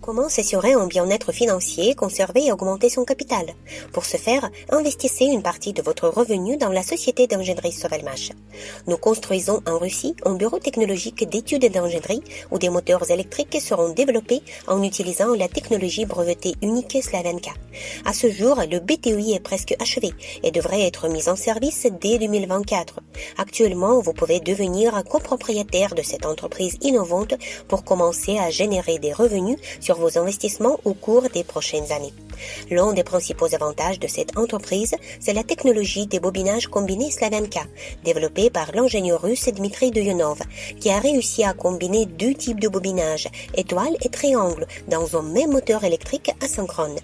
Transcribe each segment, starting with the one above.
Comment s'assurer un bien-être financier, conserver et augmenter son capital? Pour ce faire, investissez une partie de votre revenu dans la société d'ingénierie Sovelmash. Nous construisons en Russie un bureau technologique d'études d'ingénierie où des moteurs électriques seront développés en utilisant la technologie brevetée unique Slavenka. À ce jour, le BTI est presque achevé et devrait être mis en service dès 2024. Actuellement, vous pouvez devenir copropriétaire de cette entreprise innovante pour commencer à générer des revenus sur vos investissements au cours des prochaines années. L'un des principaux avantages de cette entreprise, c'est la technologie des bobinages combinés Slavenka, développée par l'ingénieur russe Dmitry Duyunov, qui a réussi à combiner deux types de bobinages, étoile et triangle, dans un même moteur électrique asynchrone.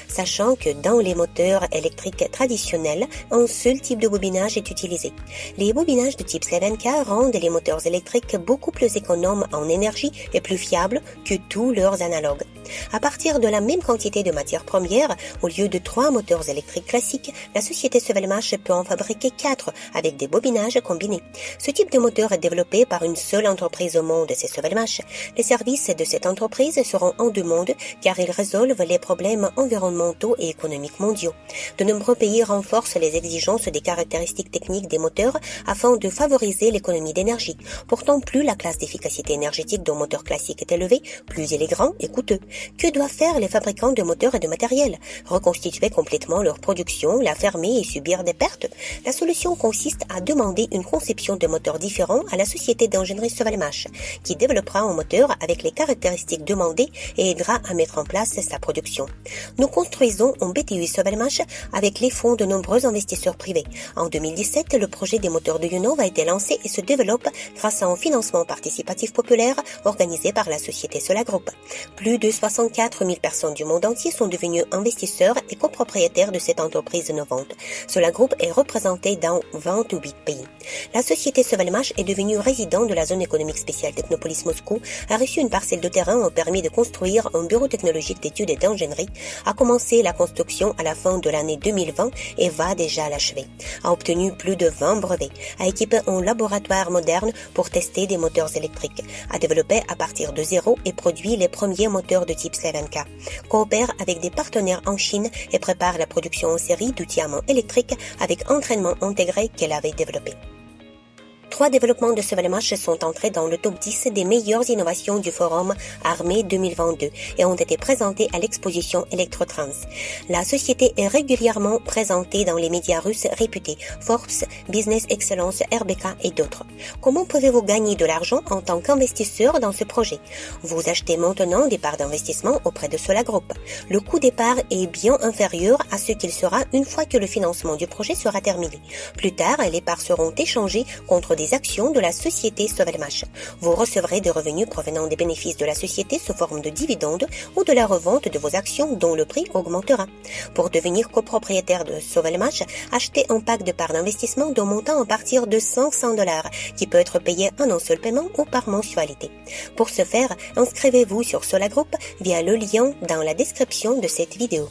Sachant que dans les moteurs électriques traditionnels, un seul type de bobinage est utilisé. Les bobinages de type Slavenka rendent les moteurs électriques beaucoup plus économes en énergie et plus fiables que tous leurs analogues. À partir de la même quantité de matières premières, au lieu de 3 moteurs électriques classiques, la société Sovelmash peut en fabriquer 4 avec des bobinages combinés. Ce type de moteur est développé par une seule entreprise au monde, c'est Sovelmash. Les services de cette entreprise seront en demande car ils résolvent les problèmes environnementaux et économiques mondiaux. De nombreux pays renforcent les exigences des caractéristiques techniques des moteurs afin de favoriser l'économie d'énergie. Pourtant, plus la classe d'efficacité énergétique d'un moteur classique est élevée, plus il est grand et coûteux. Que doivent faire les fabricants de moteurs et de matériel? Reconstituer complètement leur production, la fermer et subir des pertes? La solution consiste à demander une conception de moteur différent à la société d'ingénierie Sovelmash, qui développera un moteur avec les caractéristiques demandées et aidera à mettre en place sa production. Nous construisons un BTI Sovelmash avec les fonds de nombreux investisseurs privés. En 2017, le projet des moteurs de Duyunov a été lancé et se développe grâce à un financement participatif populaire organisé par la société Solagroup. Plus de 64 000 personnes du monde entier sont devenues investisseurs et copropriétaires de cette entreprise innovante. Solagroup est représenté dans 28 pays. La société Sovelmash est devenue résident de la zone économique spéciale Technopolis Moscou, a reçu une parcelle de terrain au permis de construire un bureau technologique d'études et d'ingénierie, a commencé la construction à la fin de l'année 2020 et va déjà l'achever. A obtenu plus de 20 brevets, a équipé un laboratoire moderne pour tester des moteurs électriques, a développé à partir de zéro et produit les premiers moteurs de type Slavenka, coopère avec des partenaires en Chine et prépare la production en série d'outils à main électriques avec entraînement intégré qu'elle avait développé. 3 développements de Sovelmash sont entrés dans le top 10 des meilleures innovations du Forum Armée 2022 et ont été présentés à l'exposition Electrotrans. La société est régulièrement présentée dans les médias russes réputés, Forbes, Business Excellence, RBK et d'autres. Comment pouvez-vous gagner de l'argent en tant qu'investisseur dans ce projet? Vous achetez maintenant des parts d'investissement auprès de Solagroup. Le coût des parts est bien inférieur à ce qu'il sera une fois que le financement du projet sera terminé. Plus tard, les parts seront échangées contre des actions de la société Sovelmash. Vous recevrez des revenus provenant des bénéfices de la société sous forme de dividendes ou de la revente de vos actions dont le prix augmentera. Pour devenir copropriétaire de Sovelmash, achetez un pack de parts d'investissement d'un montant à partir de $500 qui peut être payé en un seul paiement ou par mensualité. Pour ce faire, inscrivez-vous sur Solagroup via le lien dans la description de cette vidéo.